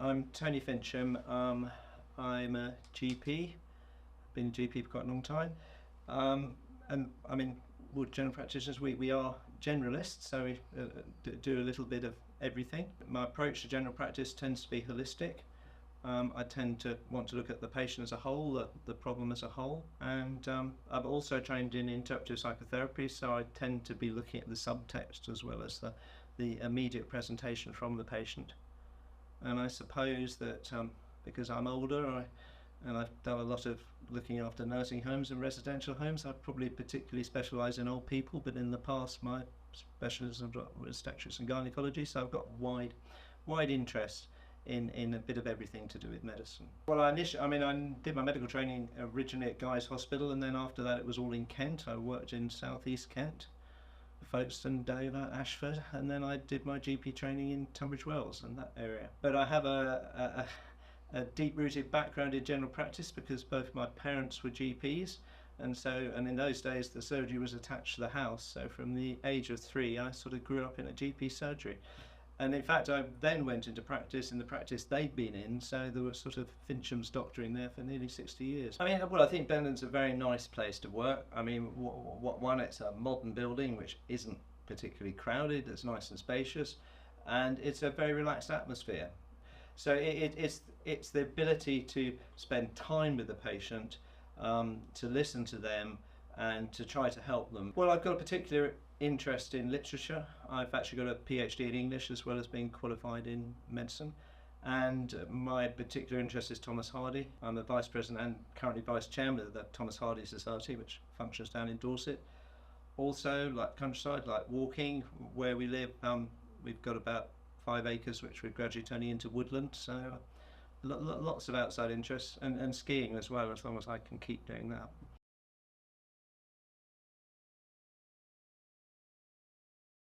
I'm Tony Fincham. I'm a GP. Been a GP for quite a long time. And I mean, we're general practitioners. We are generalists, so we do a little bit of everything. My approach to general practice tends to be holistic. I tend to want to look at the patient as a whole, the problem as a whole, and I'm also trained in interpretive psychotherapy, so I tend to be looking at the subtext as well as the immediate presentation from the patient. And I suppose that because I'm older and I've done a lot of looking after nursing homes and residential homes, I probably particularly specialise in old people, but in the past my specialism was obstetrics and gynaecology, so I've got wide interest in a bit of everything to do with medicine. Well, I did my medical training originally at Guy's Hospital, and then after that it was all in Kent. I worked in South East Kent, Folkestone, Dover, Ashford, and then I did my GP training in Tunbridge Wells and that area. But I have a deep-rooted background in general practice because both my parents were GPs, and in those days the surgery was attached to the house, so from the age of 3 I sort of grew up in a GP surgery. And in fact I then went into practice in the practice they'd been in, so there was sort of Fincham's doctoring there for nearly 60 years. I think Bendon's a very nice place to work. One, it's a modern building which isn't particularly crowded, it's nice and spacious, and it's a very relaxed atmosphere. So it's the ability to spend time with the patient, to listen to them and to try to help them. Well, I've got a particular interest in literature. I've actually got a PhD in English as well as being qualified in medicine, and my particular interest is Thomas Hardy. I'm the Vice President and currently Vice Chairman of the Thomas Hardy Society, which functions down in Dorset. Also, like countryside, like walking, where we live, we've got about 5 acres which we're gradually turning into woodland, so lots of outside interests, and skiing as well, as long as I can keep doing that.